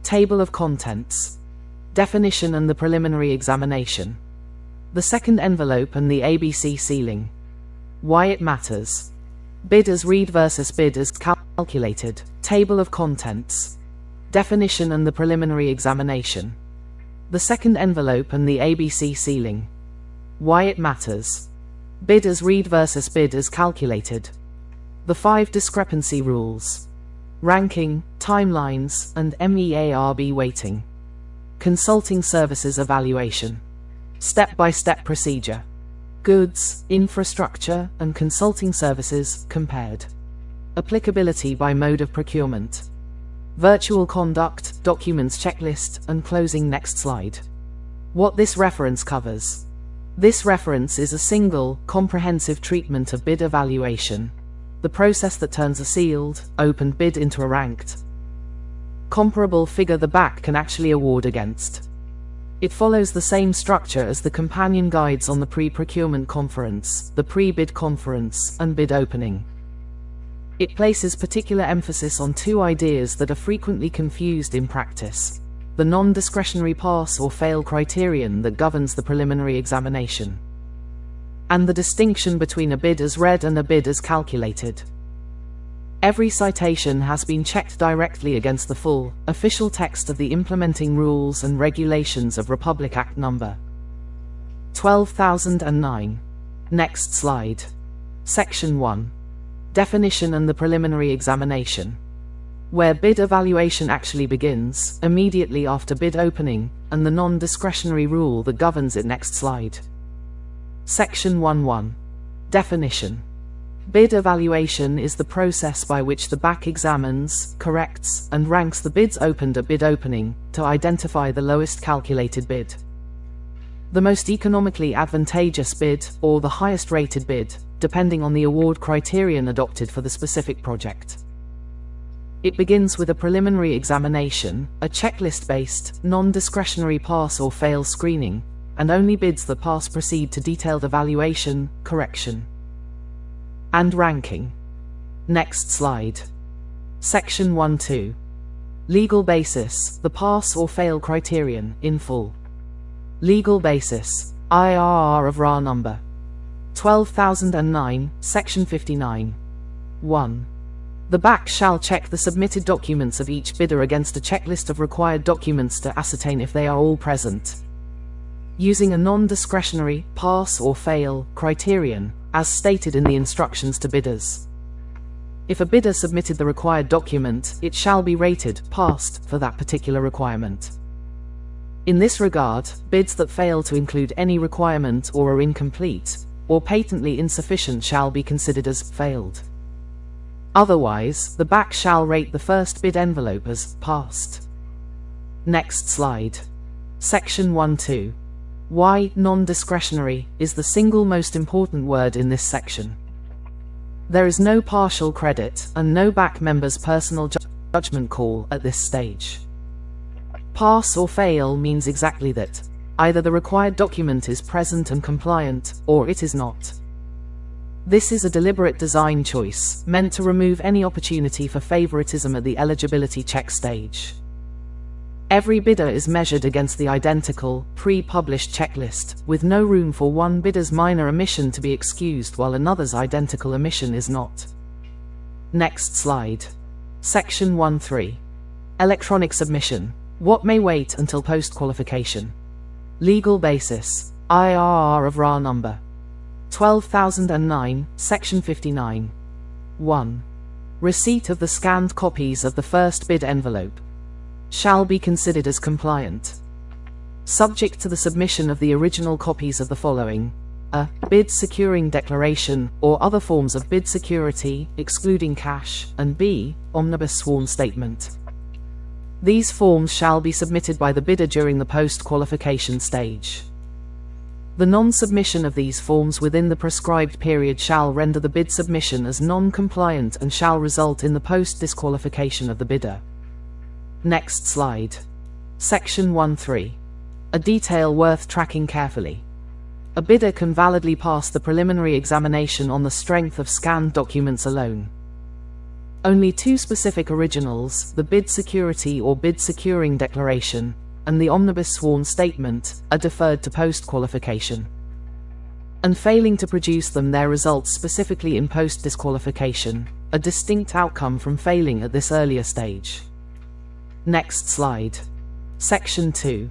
Table of contents. Definition and the preliminary examination. The second envelope and the ABC ceiling. Why it matters. Bid as read versus bid as calculated. Table of contents. Definition and the preliminary examination. The second envelope and the ABC ceiling. Why it matters. Bid as read versus bid as calculated. The 5 discrepancy rules. Ranking, timelines, and MEARB weighting. Consulting services evaluation. Step-by-step procedure. Goods, infrastructure, and consulting services compared. Applicability by mode of procurement. Virtual conduct, documents checklist, and closing. Next slide. What this reference covers. This reference is a single, comprehensive treatment of bid evaluation. The process that turns a sealed, opened bid into a ranked, comparable figure the BAC can actually award against. It follows the same structure as the companion guides on the pre-procurement conference, the pre-bid conference, and bid opening. It places particular emphasis on 2 ideas that are frequently confused in practice: the non-discretionary pass or fail criterion that governs the preliminary examination, and the distinction between a bid as read and a bid as calculated. Every citation has been checked directly against the full, official text of the implementing rules and regulations of Republic Act No. 12,009. Next slide. Section 1. Definition and the preliminary examination. Where bid evaluation actually begins, immediately after bid opening, and the non-discretionary rule that governs it. Next slide. Section 1.1. Definition. Bid evaluation is the process by which the BAC examines, corrects, and ranks the bids opened at bid opening, to identify the lowest calculated bid, the most economically advantageous bid, or the highest rated bid, depending on the award criterion adopted for the specific project. It begins with a preliminary examination, a checklist-based, non-discretionary pass or fail screening, and only bids that pass proceed to detailed evaluation, correction, and ranking. Next slide. Section 1.2. Legal basis, the pass or fail criterion, in full. Legal basis, IRR of RA number 12,009, Section 59. 1. The BAC shall check the submitted documents of each bidder against a checklist of required documents to ascertain if they are all present, using a non-discretionary pass or fail criterion, as stated in the instructions to bidders. If a bidder submitted the required document, it shall be rated passed for that particular requirement. In this regard, bids that fail to include any requirement or are incomplete, or patently insufficient shall be considered as failed. Otherwise, the BAC shall rate the first bid envelope as passed. Next slide. Section 1.2. Why non-discretionary is the single most important word in this section. There is no partial credit and no BAC member's personal judgment call at this stage. Pass or fail means exactly that. Either the required document is present and compliant, or it is not. This is a deliberate design choice, meant to remove any opportunity for favoritism at the eligibility check stage. Every bidder is measured against the identical, pre-published checklist, with no room for one bidder's minor omission to be excused while another's identical omission is not. Next slide. Section 1.3. Electronic submission. What may wait until post-qualification. Legal basis. IRR of RA number 12,009, Section 59. 1. Receipt of the scanned copies of the first bid envelope shall be considered as compliant, subject to the submission of the original copies of the following: a bid securing declaration or other forms of bid security, excluding cash, and b omnibus sworn statement. These forms shall be submitted by the bidder during the post-qualification stage. The non-submission of these forms within the prescribed period shall render the bid submission as non-compliant and shall result in the post-disqualification of the bidder. Next slide. Section 1.3. A detail worth tracking carefully. A bidder can validly pass the preliminary examination on the strength of scanned documents alone. Only two specific originals, the bid security or bid securing declaration, and the omnibus sworn statement, are deferred to post-qualification. And failing to produce them their results specifically in post-disqualification, a distinct outcome from failing at this earlier stage. Next slide. Section 2.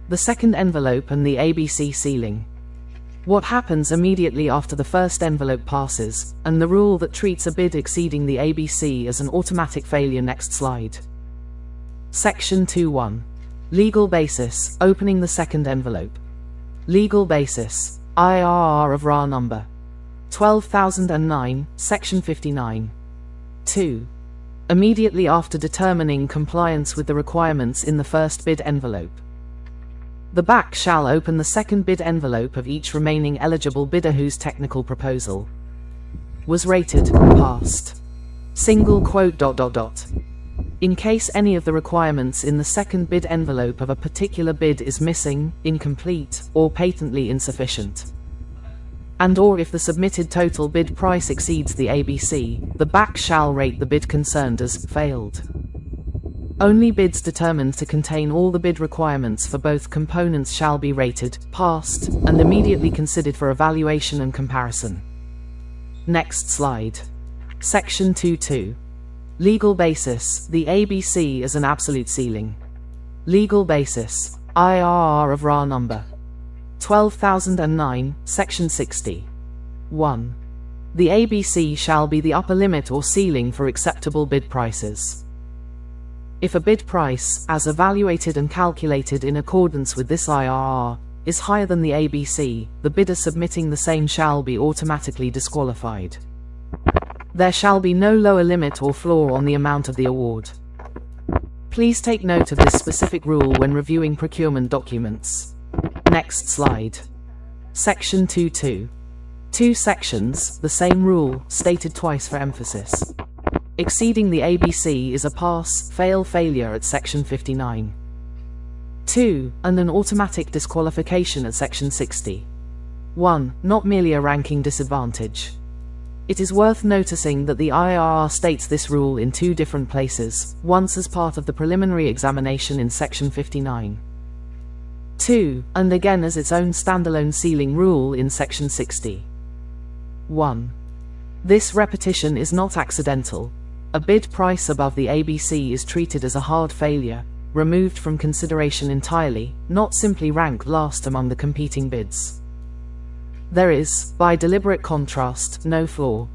The second envelope and the ABC sealing. What happens immediately after the first envelope passes, and the rule that treats a bid exceeding the ABC as an automatic failure. Next slide. Section 2.1. Legal basis, opening the second envelope. Legal basis, IRR of RA number 12,009, Section 59. 2. Immediately after determining compliance with the requirements in the first bid envelope. The BAC shall open the second bid envelope of each remaining eligible bidder whose technical proposal was rated passed. Single quote ... In case any of the requirements in the second bid envelope of a particular bid is missing, incomplete, or patently insufficient. And or if the submitted total bid price exceeds the ABC, the BAC shall rate the bid concerned as failed. Only bids determined to contain all the bid requirements for both components shall be rated passed and immediately considered for evaluation and comparison. Next slide. Section 2.2. Legal basis, the ABC as an absolute ceiling. Legal basis, IRR of RA number 12,009, Section 60. 1. The ABC shall be the upper limit or ceiling for acceptable bid prices. If a bid price, as evaluated and calculated in accordance with this IRR, is higher than the ABC, the bidder submitting the same shall be automatically disqualified. There shall be no lower limit or floor on the amount of the award. Please take note of this specific rule when reviewing procurement documents. Next slide. Section 2.2. 2 sections, the same rule, stated twice for emphasis. Exceeding the ABC is a pass, fail, failure at Section 59. 2. And an automatic disqualification at Section 60. 1. Not merely a ranking disadvantage. It is worth noticing that the IRR states this rule in two different places, once as part of the preliminary examination in Section 59. 2. And again as its own standalone ceiling rule in Section 60. 1. This repetition is not accidental. A bid price above the ABC is treated as a hard failure, removed from consideration entirely, not simply ranked last among the competing bids. There is, by deliberate contrast, no floor.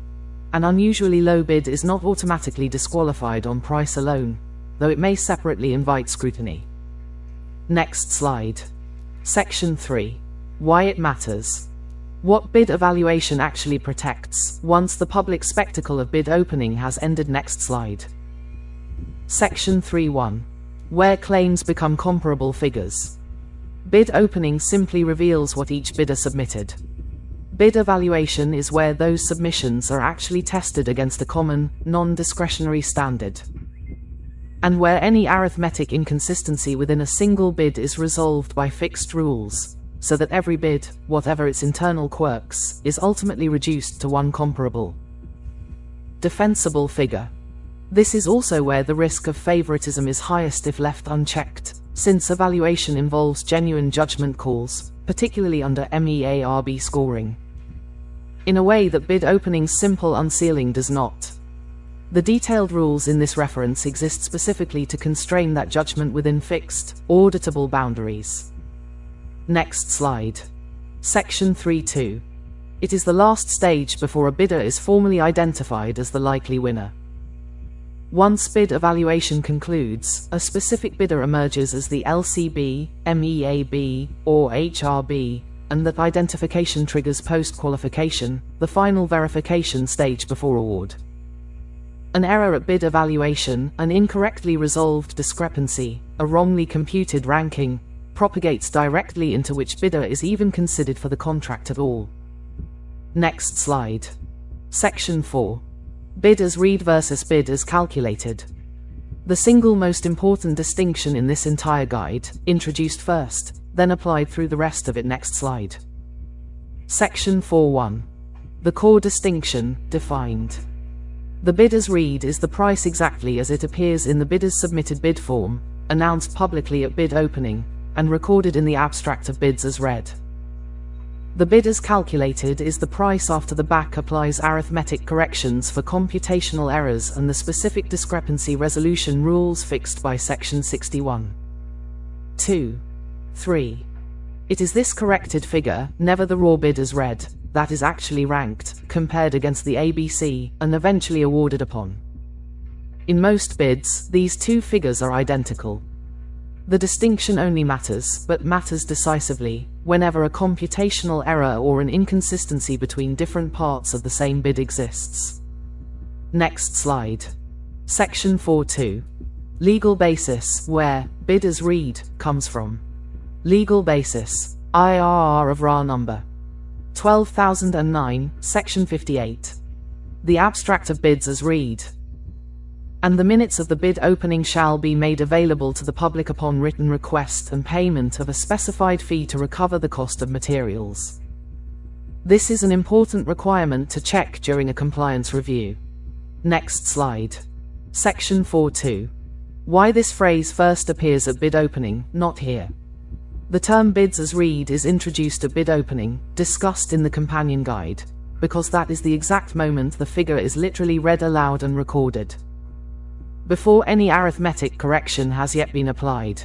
An unusually low bid is not automatically disqualified on price alone, though it may separately invite scrutiny. Next slide. Section 3. Why it matters. What bid evaluation actually protects, once the public spectacle of bid opening has ended. Next slide. Section 3.1. Where claims become comparable figures. Bid opening simply reveals what each bidder submitted. Bid evaluation is where those submissions are actually tested against a common, non-discretionary standard, and where any arithmetic inconsistency within a single bid is resolved by fixed rules, so that every bid, whatever its internal quirks, is ultimately reduced to one comparable, defensible figure. This is also where the risk of favoritism is highest if left unchecked, since evaluation involves genuine judgment calls, particularly under MEARB scoring, in a way that bid opening's simple unsealing does not. The detailed rules in this reference exist specifically to constrain that judgment within fixed, auditable boundaries. Next slide. Section 3.2. It is the last stage before a bidder is formally identified as the likely winner. Once bid evaluation concludes, a specific bidder emerges as the LCB, MEAB, or HRB, and that identification triggers post-qualification, the final verification stage before award. An error at bid evaluation, an incorrectly resolved discrepancy, a wrongly computed ranking, propagates directly into which bidder is even considered for the contract at all. Next slide. Section 4. Bid as read versus bid as calculated. The single most important distinction in this entire guide, introduced first, then applied through the rest of it. Next slide. Section 4.1. The core distinction, defined. The bidder's read is the price exactly as it appears in the bidder's submitted bid form, announced publicly at bid opening, and recorded in the abstract of bids as read. The bid as calculated is the price after the BAC applies arithmetic corrections for computational errors and the specific discrepancy resolution rules fixed by Section 61. 2. 3. It is this corrected figure, never the raw bid as read, that is actually ranked, compared against the ABC, and eventually awarded upon. In most bids, these two figures are identical. The distinction only matters, but matters decisively, whenever a computational error or an inconsistency between different parts of the same bid exists. Next slide. Section 4.2. Legal basis, where bid as read comes from. Legal basis, IRR of RA number 12,009, Section 58. The abstract of bids as read. And the minutes of the bid opening shall be made available to the public upon written request and payment of a specified fee to recover the cost of materials. This is an important requirement to check during a compliance review. Next slide. Section 4.2. Why this phrase first appears at bid opening, not here. The term bids as read is introduced at bid opening, discussed in the companion guide, because that is the exact moment the figure is literally read aloud and recorded, before any arithmetic correction has yet been applied.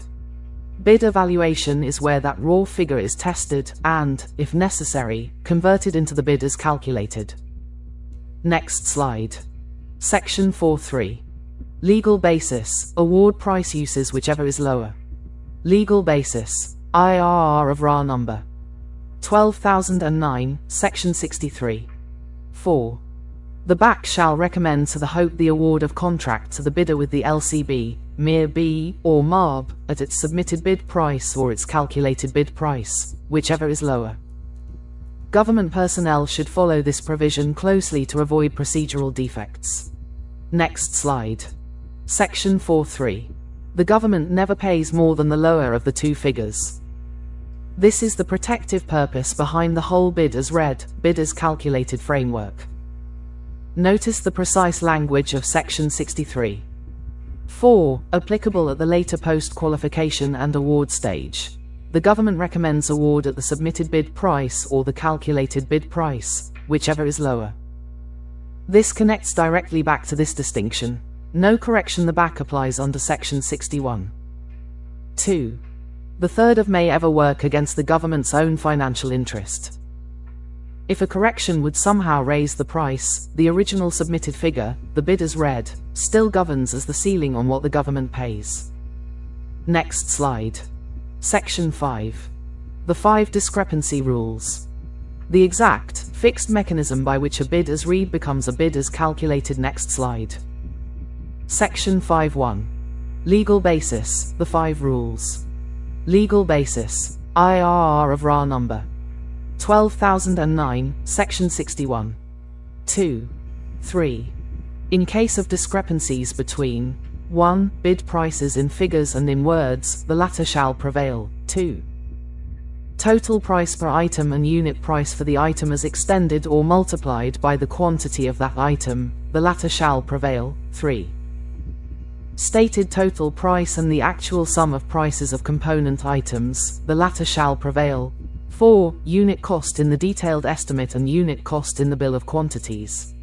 Bid evaluation is where that raw figure is tested and, if necessary, converted into the bid as calculated. Next slide. Section 4.3. Legal basis, award price uses whichever is lower. Legal basis, IRR of RA number 12,009, Section 63. 4. The BAC shall recommend to the HOPE the award of contract to the bidder with the LCB, MEARB, or MEARB, at its submitted bid price or its calculated bid price, whichever is lower. Government personnel should follow this provision closely to avoid procedural defects. Next slide. Section 4.3. The government never pays more than the lower of the two figures. This is the protective purpose behind the whole bid as read, bid as calculated framework. Notice the precise language of Section 63. 4. Applicable at the later post-qualification and award stage. The government recommends award at the submitted bid price or the calculated bid price, whichever is lower. This connects directly back to this distinction. No correction the BAC applies under Section 61. 2. The third of may ever work against the government's own financial interest. If a correction would somehow raise the price, the original submitted figure, the bid as read, still governs as the ceiling on what the government pays. Next slide. Section 5. The 5 discrepancy rules. The exact, fixed mechanism by which a bid as read becomes a bid as calculated. Next slide. Section 5.1. Legal basis, the 5 rules. Legal basis, IRR of RA number 12,009, Section 61. 2. 3. In case of discrepancies between 1. Bid prices in figures and in words, the latter shall prevail. 2. Total price per item and unit price for the item as extended or multiplied by the quantity of that item, the latter shall prevail. 3. Stated total price and the actual sum of prices of component items, the latter shall prevail. 4. Unit cost in the detailed estimate and unit cost in the bill of quantities,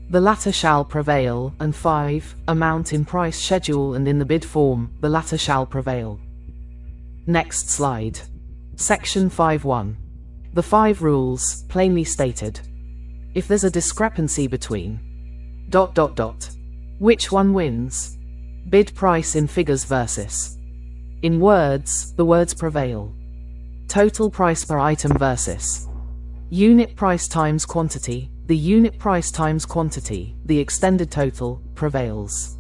the latter shall prevail. And 5. Amount in price schedule and in the bid form, the latter shall prevail. Next slide. Section 5.1. The 5 rules, plainly stated. If there's a discrepancy between ... Which one wins? Bid price in figures versus in words, the words prevail. Total price per item versus unit price times quantity, the unit price times quantity, the extended total, prevails.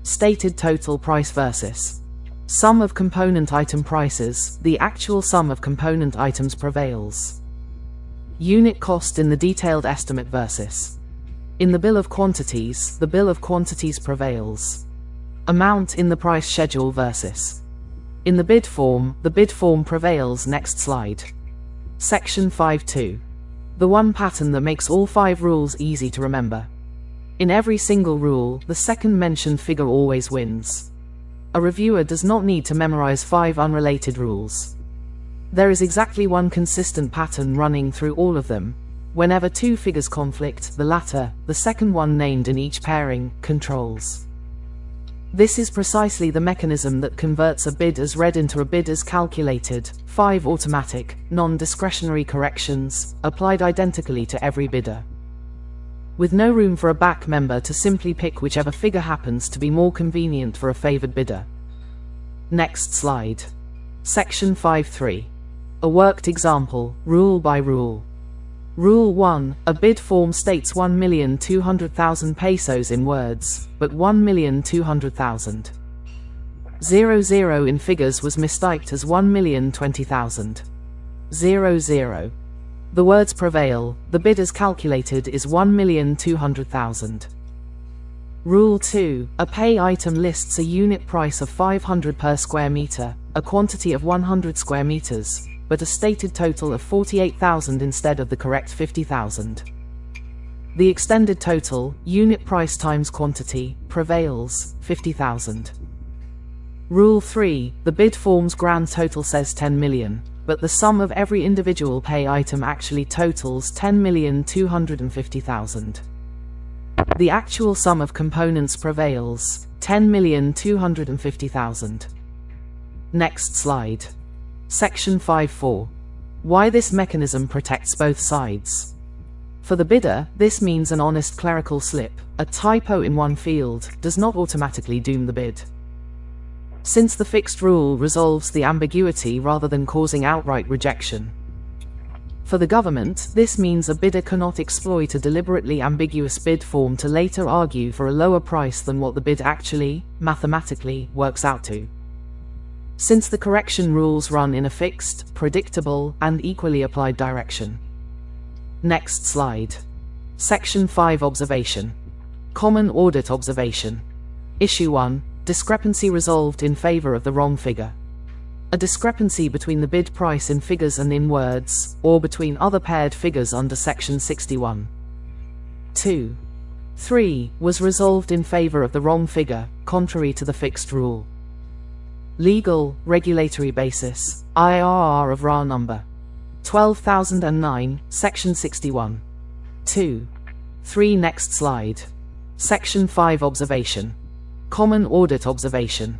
Stated total price versus sum of component item prices, the actual sum of component items prevails. Unit cost in the detailed estimate versus in the bill of quantities, the bill of quantities prevails. Amount in the price schedule versus in the bid form, the bid form prevails. Next slide. Section 5.2. The one pattern that makes all 5 rules easy to remember. In every single rule, the second mentioned figure always wins. A reviewer does not need to memorize 5 unrelated rules. There is exactly one consistent pattern running through all of them. Whenever 2 figures conflict, the latter, the second one named in each pairing, controls. This is precisely the mechanism that converts a bid as read into a bid as calculated. 5 automatic, non-discretionary corrections, applied identically to every bidder, with no room for a back member to simply pick whichever figure happens to be more convenient for a favored bidder. Next slide. Section 5.3. A worked example, rule by rule. Rule 1. A bid form states 1,200,000 pesos in words, but 1,200,000. 00 in figures was mistyped as 1,020,000. 00. The words prevail, the bid as calculated is 1,200,000. Rule 2. A pay item lists a unit price of 500 per square meter, a quantity of 100 square meters, but a stated total of 48,000 instead of the correct 50,000. The extended total, unit price times quantity, prevails, 50,000. Rule 3. The bid form's grand total says 10 million, but the sum of every individual pay item actually totals 10,250,000. The actual sum of components prevails, 10,250,000. Next slide. Section 5.4. Why this mechanism protects both sides. For the bidder, this means an honest clerical slip, a typo in one field, does not automatically doom the bid. Since the fixed rule resolves the ambiguity rather than causing outright rejection. For the government, this means a bidder cannot exploit a deliberately ambiguous bid form to later argue for a lower price than what the bid actually, mathematically, works out to. Since the correction rules run in a fixed, predictable, and equally applied direction. Next slide. Section 5 Observation. Common Audit Observation. Issue 1. Discrepancy resolved in favor of the wrong figure. A discrepancy between the bid price in figures and in words, or between other paired figures under Section 61. 2. 3. Was resolved in favor of the wrong figure, contrary to the fixed rule. Legal, regulatory basis, IRR of RA number 12,009, Section 61. 2. 3. Next slide. Section 5 Observation. Common Audit Observation.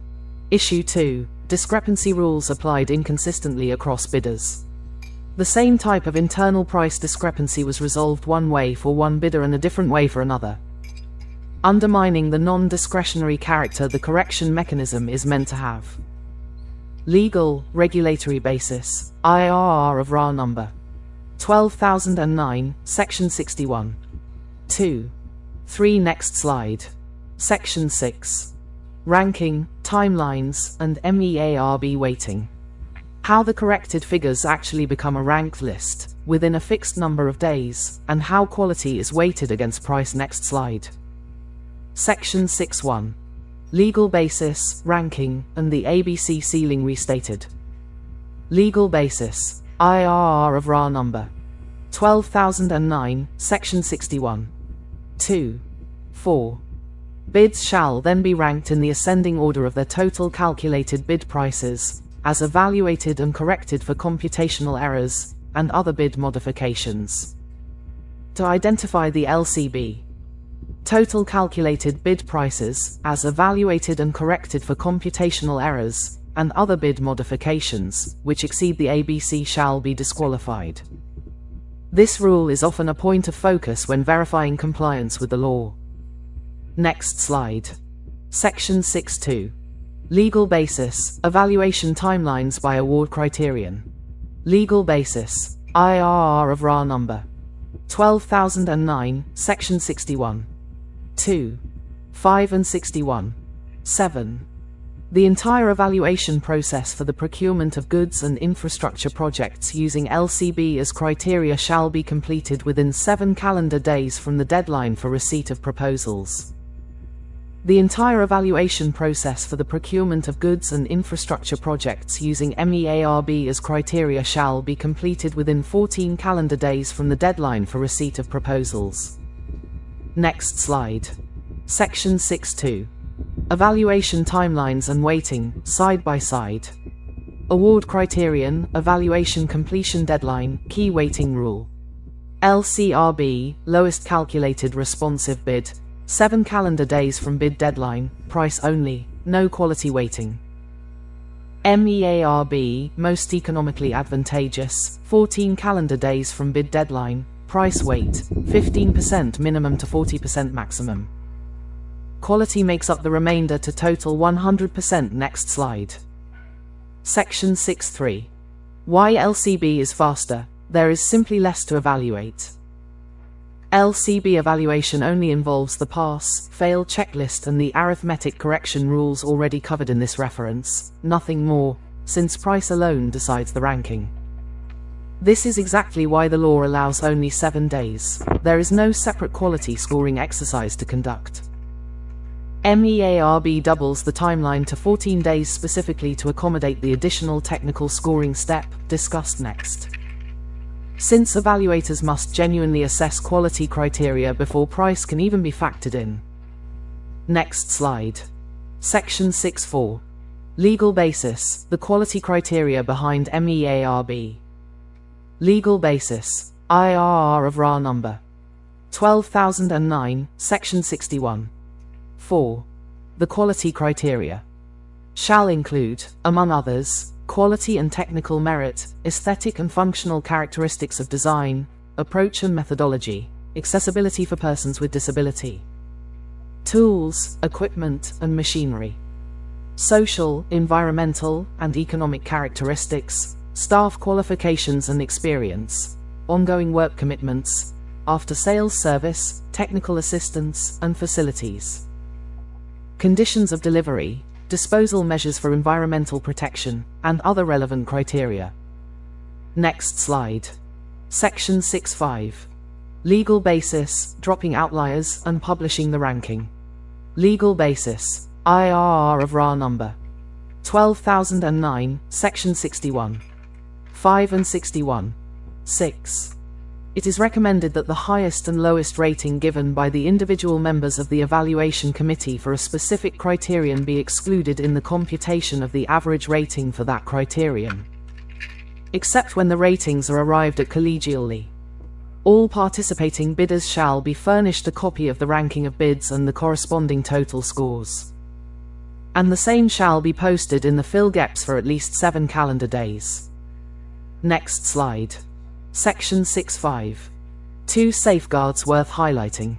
Issue 2. Discrepancy rules applied inconsistently across bidders. The same type of internal price discrepancy was resolved one way for one bidder and a different way for another, undermining the non-discretionary character the correction mechanism is meant to have. Legal, regulatory basis, IRR of RA number 12,009, Section 61. 2. 3. Next slide. Section 6. Ranking, timelines, and MEARB weighting. How the corrected figures actually become a ranked list, within a fixed number of days, and how quality is weighted against price. Next slide. Section 6.1. Legal basis, ranking, and the ABC ceiling restated. Legal basis, IRR of RA number 12,009, Section 61. 2. 4. Bids shall then be ranked in the ascending order of their total calculated bid prices, as evaluated and corrected for computational errors, and other bid modifications. To identify the LCB. Total calculated bid prices, as evaluated and corrected for computational errors, and other bid modifications, which exceed the ABC shall be disqualified. This rule is often a point of focus when verifying compliance with the law. Next slide. Section 6.2. Legal basis, evaluation timelines by award criterion. Legal basis, IRR of RA number 12,009, Section 61. 2. 5 and 61. 7. The entire evaluation process for the procurement of goods and infrastructure projects using LCB as criteria shall be completed within 7 calendar days from the deadline for receipt of proposals. The entire evaluation process for the procurement of goods and infrastructure projects using MEARB as criteria shall be completed within 14 calendar days from the deadline for receipt of proposals. Next slide. Section 6.2. Evaluation timelines and weighting, side by side. Award criterion, evaluation completion deadline, key weighting rule. LCRB, lowest calculated responsive bid, 7 calendar days from bid deadline, price only, no quality weighting. MEARB, most economically advantageous, 14 calendar days from bid deadline, price weight, 15% minimum to 40% maximum. Quality makes up the remainder to total 100%. Next slide. Section 6.3. Why LCB is faster? There is simply less to evaluate. LCB evaluation only involves the pass, fail checklist and the arithmetic correction rules already covered in this reference, nothing more, since price alone decides the ranking. This is exactly why the law allows only 7 days. There is no separate quality scoring exercise to conduct. MEARB doubles the timeline to 14 days specifically to accommodate the additional technical scoring step, discussed next. Since evaluators must genuinely assess quality criteria before price can even be factored in. Next slide. Section 6.4. Legal basis, the quality criteria behind MEARB. Legal basis, IRR of RA number 12009, Section 61. 4. The quality criteria shall include, among others, quality and technical merit, aesthetic and functional characteristics of design, approach and methodology, accessibility for persons with disability, tools, equipment, and machinery, social, environmental, and economic characteristics, staff qualifications and experience, ongoing work commitments, after-sales service, technical assistance, and facilities. Conditions of delivery, disposal measures for environmental protection, and other relevant criteria. Next slide. Section 6.5. Legal basis, dropping outliers and publishing the ranking. Legal basis, IRR of RA number 12009, Section 61. 5 and 61. 6. It is recommended that the highest and lowest rating given by the individual members of the evaluation committee for a specific criterion be excluded in the computation of the average rating for that criterion, except when the ratings are arrived at collegially. All participating bidders shall be furnished a copy of the ranking of bids and the corresponding total scores, and the same shall be posted in the fill gaps for at least 7 calendar days. Next slide. Section 6.5. 2 safeguards worth highlighting.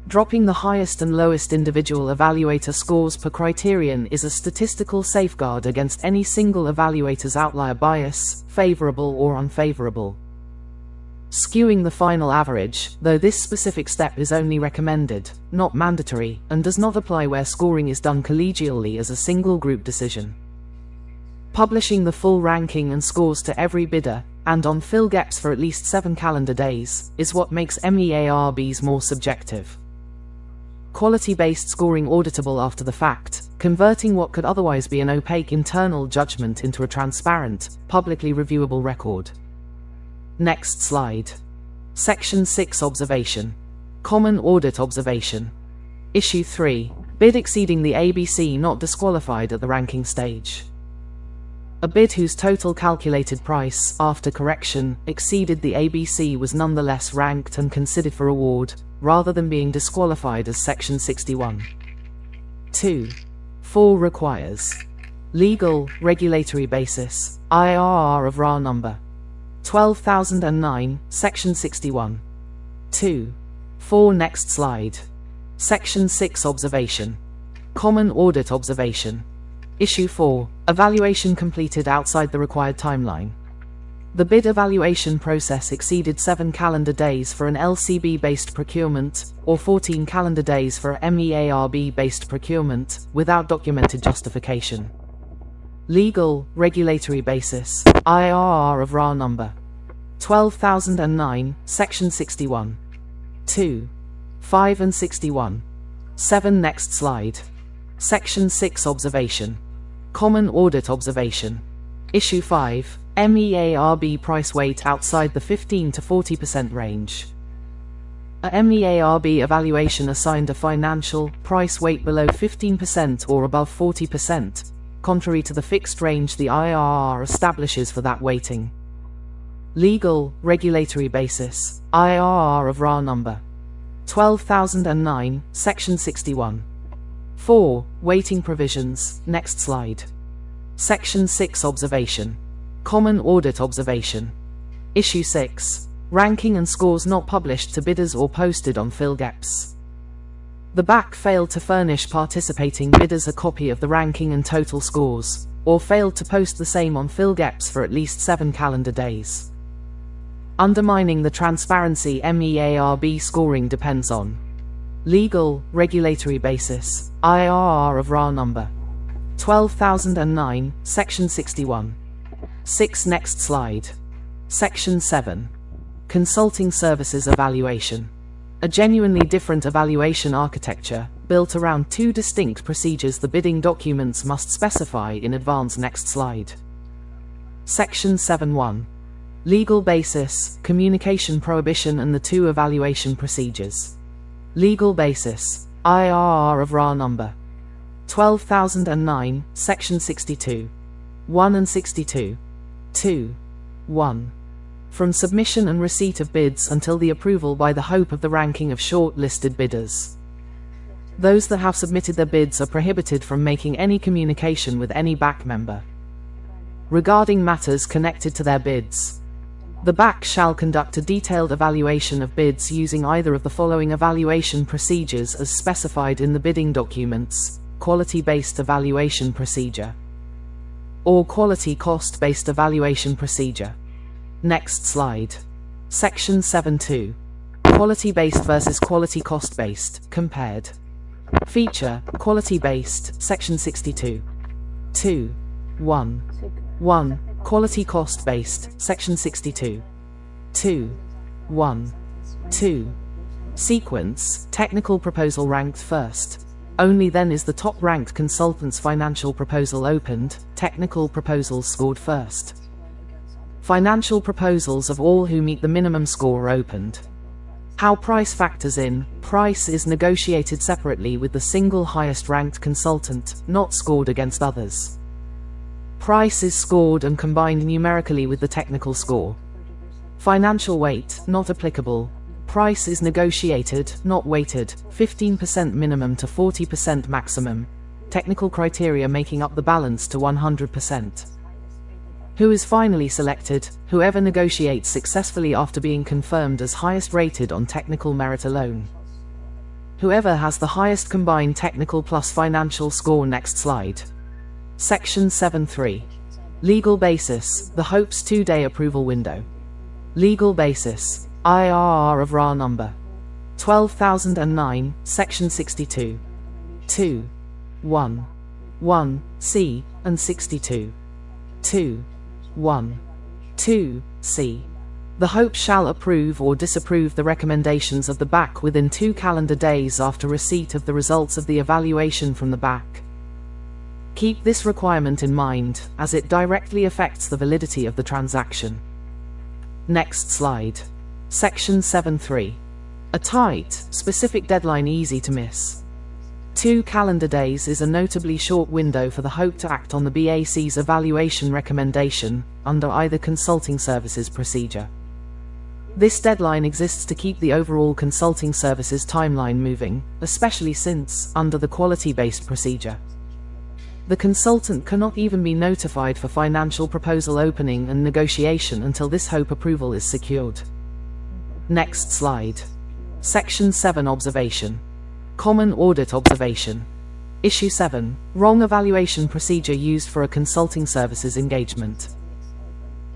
Dropping the highest and lowest individual evaluator scores per criterion is a statistical safeguard against any single evaluator's outlier bias, favorable or unfavorable. Skewing the final average, though this specific step is only recommended, not mandatory, and does not apply where scoring is done collegially as a single group decision. Publishing the full ranking and scores to every bidder, and on fill gaps for at least 7 calendar days, is what makes MEARBs more subjective. Quality-based scoring auditable after the fact, converting what could otherwise be an opaque internal judgment into a transparent, publicly reviewable record. Next slide. Section 6. Observation. Common audit observation. Issue 3. Bid exceeding the ABC not disqualified at the ranking stage. A bid whose total calculated price, after correction, exceeded the ABC was nonetheless ranked and considered for award, rather than being disqualified as Section 61. 2. 4 requires legal, regulatory basis, IRR of RA number 12009, Section 61. 2. 4 Next slide. Section 6. Observation. Common audit observation. Issue 4. Evaluation completed outside the required timeline. The bid evaluation process exceeded 7 calendar days for an LCB-based procurement, or 14 calendar days for a MEARB-based procurement, without documented justification. Legal, regulatory basis, IRR of RA number 12009, Section 61. 2. 5 and 61. 7 Next slide. Section 6. Observation. Common audit observation. Issue 5. MEARB price weight outside the 15 to 40% range. A MEARB evaluation assigned a financial price weight below 15% or above 40%, contrary to the fixed range the IRR establishes for that weighting. Legal, regulatory basis, IRR of RA number 12,009, Section 61. 4. Weighting provisions, next slide. Section 6 Observation. Common Audit Observation. Issue 6. Ranking and scores not published to bidders or posted on PhilGeps. The BAC failed to furnish participating bidders a copy of the ranking and total scores, or failed to post the same on PhilGeps for at least 7 calendar days. Undermining the transparency MEARB scoring depends on legal, regulatory basis, IRR of RA number 12,009, Section 61. 6. Next slide. Section 7. Consulting Services Evaluation. A genuinely different evaluation architecture, built around 2 distinct procedures the bidding documents must specify in advance. Next slide. Section 7.1. Legal basis, communication prohibition and the 2 evaluation procedures. Legal basis, IRR of RA number 12,009, Section 62. 1 and 62. 2. 1. From submission and receipt of bids until the approval by the hope of the ranking of short-listed bidders. Those that have submitted their bids are prohibited from making any communication with any BAC member regarding matters connected to their bids. The BAC shall conduct a detailed evaluation of bids using either of the following evaluation procedures as specified in the bidding documents: quality-based evaluation procedure or quality cost-based evaluation procedure. Next slide. Section 7.2. Quality-based versus quality cost-based, compared. Feature, quality-based, Section 62. 2. 1. 1. Quality cost-based, Section 62. 2. 1. 2. Sequence, technical proposal ranked first. Only then is the top-ranked consultant's financial proposal opened, technical proposals scored first. Financial proposals of all who meet the minimum score are opened. How price factors in: price is negotiated separately with the single highest-ranked consultant, not scored against others. Price is scored and combined numerically with the technical score. Financial weight, not applicable. Price is negotiated, not weighted, 15% minimum to 40% maximum. Technical criteria making up the balance to 100%. Who is finally selected? Whoever negotiates successfully after being confirmed as highest rated on technical merit alone. Whoever has the highest combined technical plus financial score. Next slide. Section 7.3. Legal basis, the HOPE's 2-day approval window. Legal basis, IRR of RA number 12,009, Section 62. 2. 1. 1, C, and 62. 2. 1. 2, C. The HOPE shall approve or disapprove the recommendations of the BAC within 2 calendar days after receipt of the results of the evaluation from the BAC. Keep this requirement in mind, as it directly affects the validity of the transaction. Next slide. Section 7.3. A tight, specific deadline easy to miss. 2 calendar days is a notably short window for the HOPE to act on the BAC's evaluation recommendation, under either consulting services procedure. This deadline exists to keep the overall consulting services timeline moving, especially since, under the quality-based procedure, the consultant cannot even be notified for financial proposal opening and negotiation until this HOPE approval is secured. Next slide. Section 7 Observation. Common Audit Observation. Issue 7. Wrong evaluation procedure used for a consulting services engagement.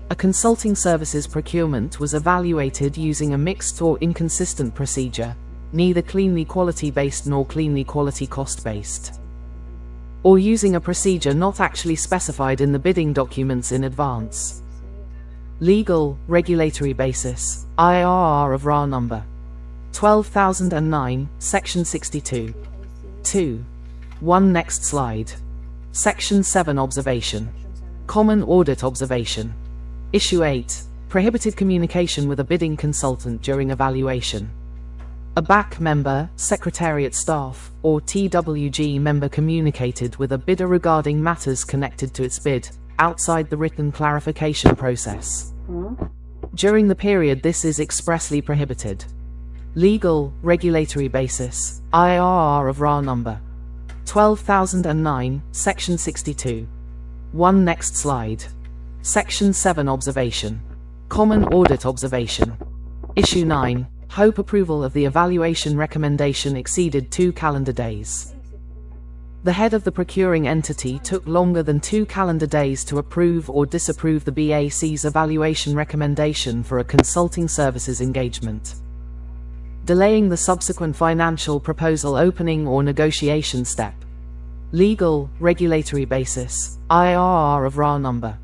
A consulting services procurement was evaluated using a mixed or inconsistent procedure, neither cleanly quality-based nor cleanly quality cost-based, or using a procedure not actually specified in the bidding documents in advance. Legal, regulatory basis, IRR of RA number 12,009, Section 62. 2. 1. Next slide. Section 7 Observation. Common Audit Observation. Issue 8. Prohibited communication with a bidding consultant during evaluation. A BAC member, Secretariat Staff, or TWG member communicated with a bidder regarding matters connected to its bid, outside the written clarification process. During the period this is expressly prohibited. Legal, regulatory basis, IRR of RA number 12,009, Section 62. 1. Next slide. Section 7. Observation. Common Audit Observation. Issue 9. Hope approval of the evaluation recommendation exceeded 2 calendar days. The head of the procuring entity took longer than 2 calendar days to approve or disapprove the BAC's evaluation recommendation for a consulting services engagement, delaying the subsequent financial proposal opening or negotiation step. Legal, regulatory basis, IRR of RA number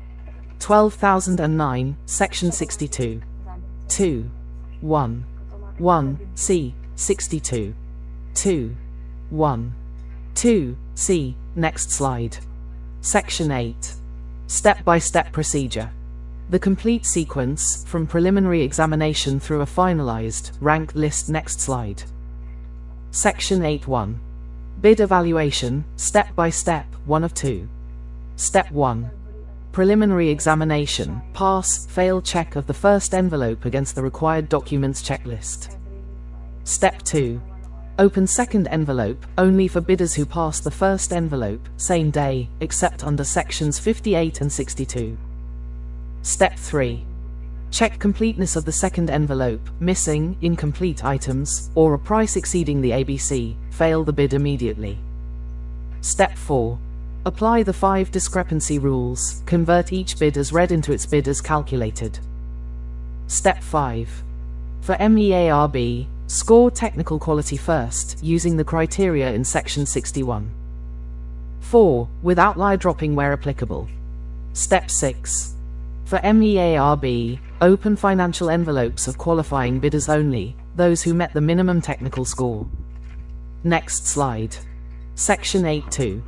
12,009, Section 62. 2. 1. 1. C. 62. 2. 1. 2. C. Next slide. Section 8. Step-by-step procedure. The complete sequence, from preliminary examination through a finalized, ranked list. Next slide. Section 8.1. Bid evaluation, step-by-step, 1 of 2. Step 1. Preliminary examination, pass, fail check of the first envelope against the required documents checklist. Step 2. Open second envelope, only for bidders who pass the first envelope, same day, except under sections 58 and 62. Step 3. Check completeness of the second envelope, missing, incomplete items, or a price exceeding the ABC, fail the bid immediately. Step 4. Apply the 5 discrepancy rules, convert each bid as read into its bid as calculated. Step 5. For MEARB, score technical quality first, using the criteria in Section 61. 4. With outlier dropping where applicable. Step 6. For MEARB, open financial envelopes of qualifying bidders only, those who met the minimum technical score. Next slide. Section 8.2.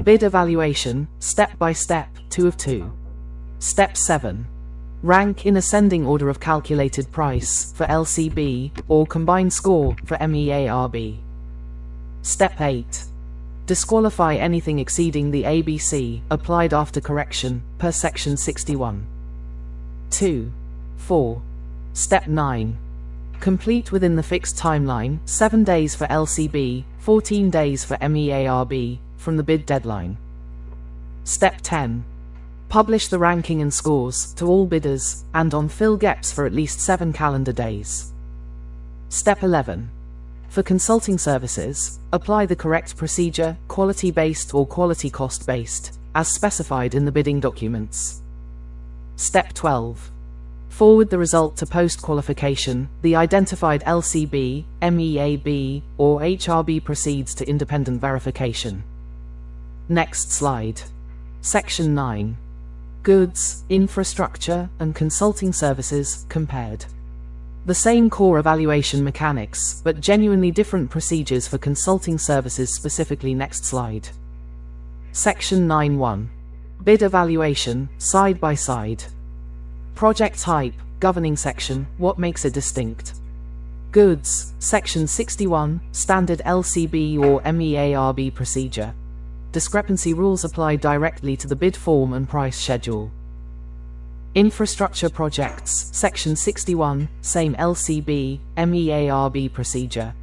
Bid evaluation, step-by-step, 2 of 2. Step 7. Rank in ascending order of calculated price for LCB, or combined score for MEARB. Step 8. Disqualify anything exceeding the ABC, applied after correction, per Section 61. 2. 4. Step 9. Complete within the fixed timeline, 7 days for LCB, 14 days for MEARB, from the bid deadline. Step 10. Publish the ranking and scores to all bidders, and on fill gaps for at least 7 calendar days. Step 11. For consulting services, apply the correct procedure, quality-based or quality cost-based, as specified in the bidding documents. Step 12. Forward the result to post-qualification. The identified LCB, MEAB, or HRB proceeds to independent verification. Next slide. Section 9. Goods, infrastructure, and consulting services, compared. The same core evaluation mechanics, but genuinely different procedures for consulting services specifically. Next slide. Section 9.1. Bid evaluation, side by side. Project type, governing section, what makes it distinct. Goods, Section 61, standard LCB or MEARB procedure. Discrepancy rules apply directly to the bid form and price schedule. Infrastructure projects, Section 61, same LCB, MEARB procedure.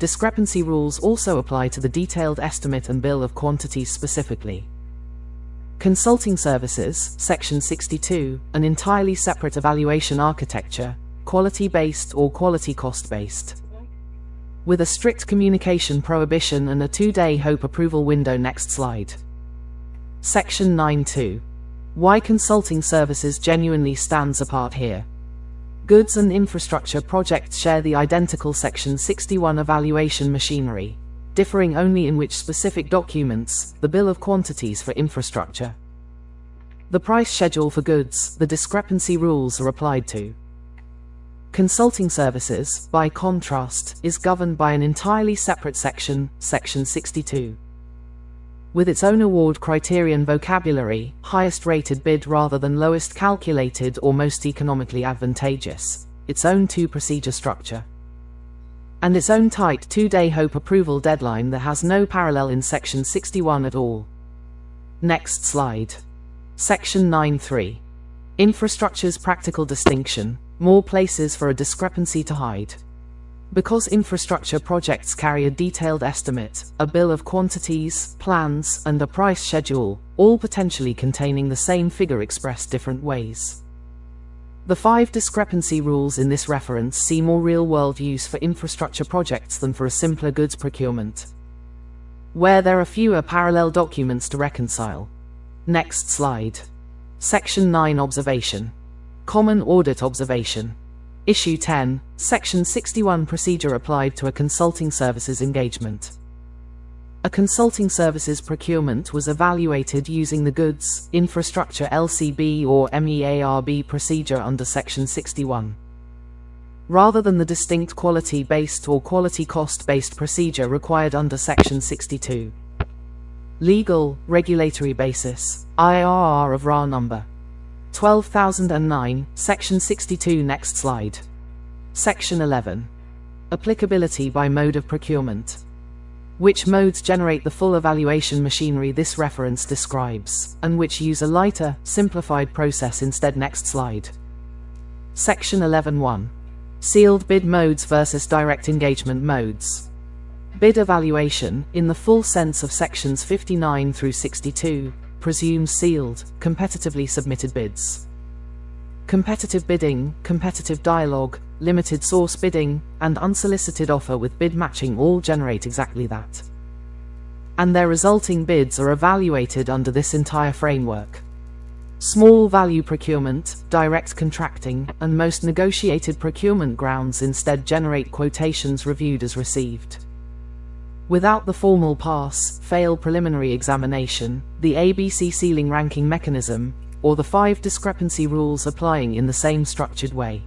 Discrepancy rules also apply to the detailed estimate and bill of quantities specifically. Consulting services, Section 62, an entirely separate evaluation architecture, quality-based or quality cost-based, with a strict communication prohibition and a 2-day hope approval window. Next slide. Section 9.2. Why consulting services genuinely stands apart here. Goods and infrastructure projects share the identical Section 61 evaluation machinery, differing only in which specific documents, the bill of quantities for infrastructure, the price schedule for goods, the discrepancy rules are applied to. Consulting services, by contrast, is governed by an entirely separate section, Section 62. With its own award criterion vocabulary, highest rated bid rather than lowest calculated or most economically advantageous, its own 2 procedure structure, and its own tight 2-day HOPE approval deadline that has no parallel in Section 61 at all. Next slide. Section 9.3. Infrastructure's practical distinction, more places for a discrepancy to hide. Because infrastructure projects carry a detailed estimate, a bill of quantities, plans, and a price schedule, all potentially containing the same figure expressed different ways. The 5 discrepancy rules in this reference see more real-world use for infrastructure projects than for a simpler goods procurement, where there are fewer parallel documents to reconcile. Next slide. Section 9 Observation. Common Audit Observation. Issue 10, Section 61 Procedure applied to a consulting services engagement. A consulting services procurement was evaluated using the Goods, Infrastructure LCB or MEARB procedure under Section 61, rather than the distinct quality-based or quality cost-based procedure required under Section 62. Legal, regulatory basis, IRR of RA number 12,009, Section 62. Next slide. Section 11. Applicability by mode of procurement. Which modes generate the full evaluation machinery this reference describes, and which use a lighter, simplified process instead. Next slide. Section 11.1. Sealed bid modes versus direct engagement modes. Bid evaluation, in the full sense of Sections 59 through 62, presumes sealed, competitively submitted bids. Competitive bidding, competitive dialogue, limited source bidding, and unsolicited offer with bid matching all generate exactly that. And their resulting bids are evaluated under this entire framework. Small value procurement, direct contracting, and most negotiated procurement grounds instead generate quotations reviewed as received. Without the formal pass-fail preliminary examination, the ABC ceiling ranking mechanism, or the 5 discrepancy rules applying in the same structured way.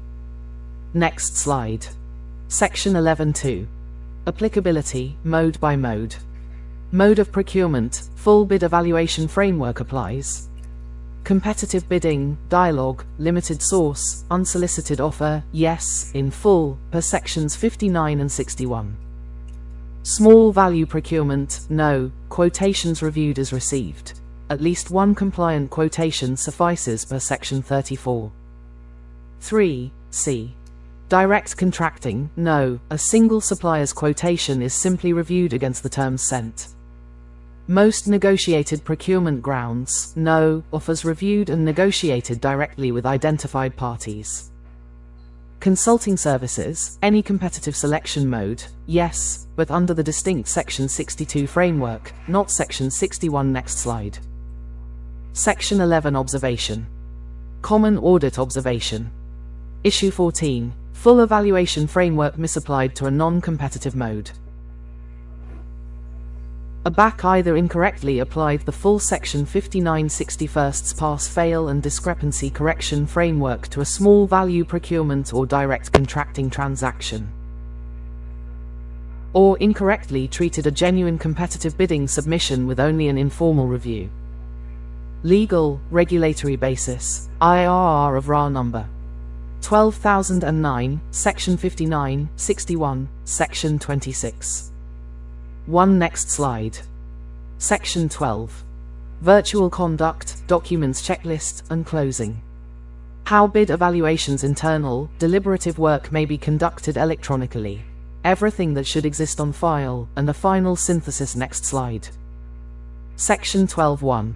Next slide. Section 11.2. Applicability, mode by mode. Mode of procurement, full bid evaluation framework applies. Competitive bidding, dialogue, limited source, unsolicited offer, yes, in full, per Sections 59 and 61. Small value procurement, no, quotations reviewed as received. At least one compliant quotation suffices per Section 34. 3. C. Direct contracting, no, a single supplier's quotation is simply reviewed against the terms sent. Most negotiated procurement grounds, no, offers reviewed and negotiated directly with identified parties. Consulting services, any competitive selection mode, yes, but under the distinct Section 62 framework, not Section 61. Next slide. Section 11 Observation. Common Audit Observation. Issue 14, Full Evaluation Framework misapplied to a non-competitive mode. A BAC either incorrectly applied the full Section 59 61st pass-fail and discrepancy correction framework to a small value procurement or direct contracting transaction, or incorrectly treated a genuine competitive bidding submission with only an informal review. Legal, regulatory basis, IRR of RA number 12,009, Section 59, 61, Section 26. 1. Next slide. Section 12. Virtual conduct, documents checklist, and closing. How bid evaluation's internal, deliberative work may be conducted electronically. Everything that should exist on file, and a final synthesis. Next slide. Section 12.1.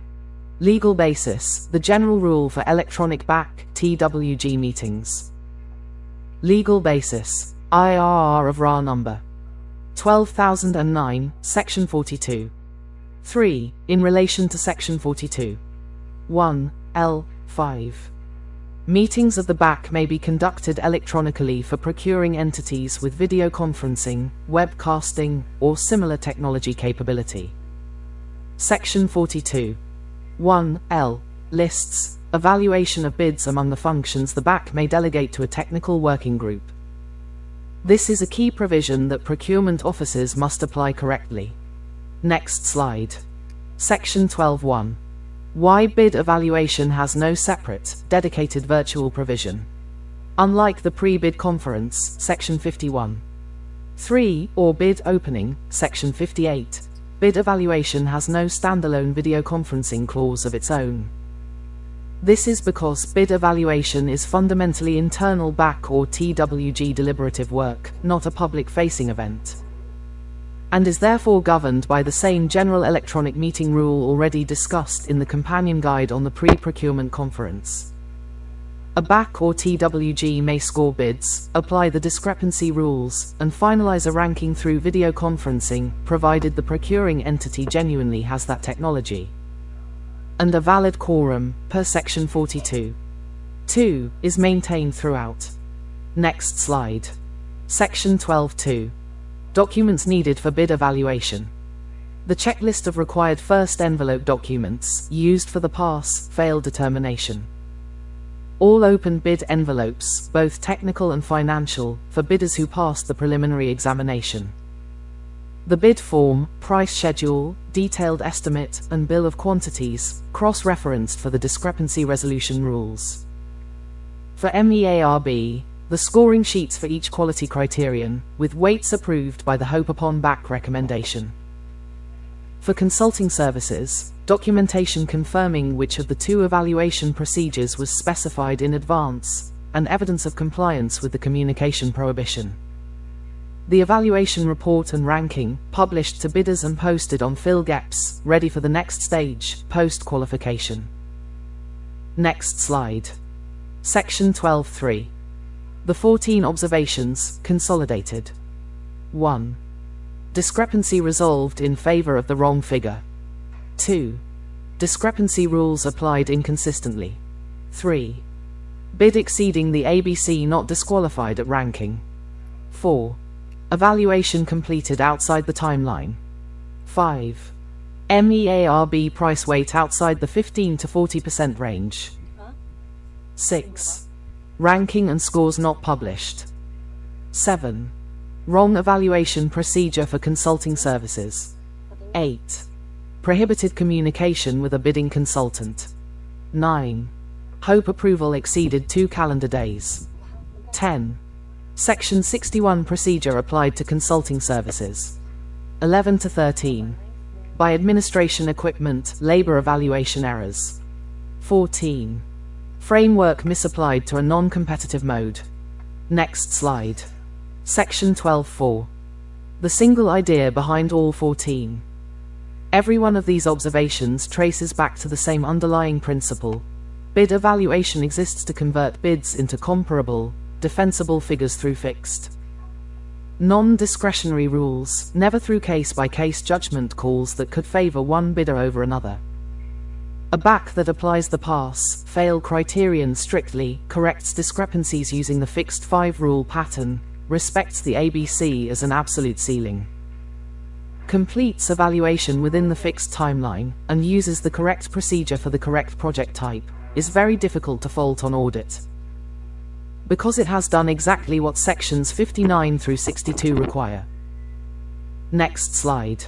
Legal basis, the general rule for electronic BAC, TWG meetings. Legal basis, IRR of RA number 12,009, Section 42. 3. In relation to Section 42. 1. L. 5. Meetings of the BAC may be conducted electronically for procuring entities with video conferencing, webcasting, or similar technology capability. Section 42. 1. L. Lists, evaluation of bids among the functions the BAC may delegate to a technical working group. This is a key provision that procurement officers must apply correctly. Next slide. Section 12.1. Why bid evaluation has no separate, dedicated virtual provision. Unlike the pre-bid conference, Section 51. 3. Or bid opening, Section 58. Bid evaluation has no standalone video conferencing clause of its own. This is because bid evaluation is fundamentally internal BAC or TWG deliberative work, not a public-facing event, and is therefore governed by the same general electronic meeting rule already discussed in the companion guide on the pre-procurement conference. A BAC or TWG may score bids, apply the discrepancy rules, and finalize a ranking through video conferencing, provided the procuring entity genuinely has that technology and a valid quorum, per Section 42. 2. Is maintained throughout. Next slide. Section 12.2. Documents needed for bid evaluation. The checklist of required first envelope documents used for the pass-fail determination. All open bid envelopes, both technical and financial, for bidders who passed the preliminary examination. The bid form, price schedule, detailed estimate, and bill of quantities, cross-referenced for the discrepancy resolution rules. For MEARB, the scoring sheets for each quality criterion, with weights approved by the Hope Upon BAC recommendation. For consulting services, documentation confirming which of the two evaluation procedures was specified in advance, and evidence of compliance with the communication prohibition. The evaluation report and ranking, published to bidders and posted on PhilGeps, ready for the next stage, post-qualification. Next slide. Section 12.3. The 14 observations, consolidated. 1. Discrepancy resolved in favor of the wrong figure. 2. Discrepancy rules applied inconsistently. 3. Bid exceeding the ABC not disqualified at ranking. 4. Evaluation completed outside the timeline. 5. MEARB price weight outside the 15 to 40% range. 6. Ranking and scores not published. 7. Wrong evaluation procedure for consulting services. 8. Prohibited communication with a bidding consultant. 9. Hope approval exceeded 2 calendar days. 10. Section 61 procedure applied to consulting services. 11 to 13. By administration equipment, labor evaluation errors. 14. Framework misapplied to a non-competitive mode. Next slide. Section 12.4. The single idea behind all 14. Every one of these observations traces back to the same underlying principle. Bid evaluation exists to convert bids into comparable, defensible figures through fixed, non-discretionary rules, never through case-by-case judgment calls that could favor one bidder over another. A BAC that applies the pass-fail criterion strictly, corrects discrepancies using the fixed 5-rule pattern, respects the ABC as an absolute ceiling, completes evaluation within the fixed timeline, and uses the correct procedure for the correct project type, is very difficult to fault on audit, because it has done exactly what sections 59 through 62 require. Next slide.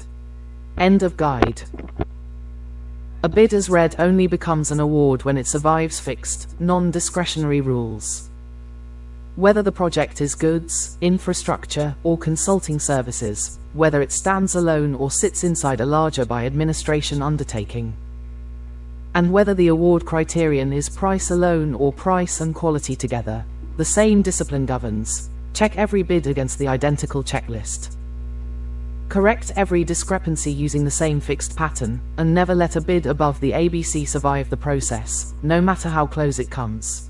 End of guide. A bid as read only becomes an award when it survives fixed, non-discretionary rules. Whether the project is goods, infrastructure, or consulting services, whether it stands alone or sits inside a larger by administration undertaking, and whether the award criterion is price alone or price and quality together, the same discipline governs. Check every bid against the identical checklist. Correct every discrepancy using the same fixed pattern, and never let a bid above the ABC survive the process, no matter how close it comes.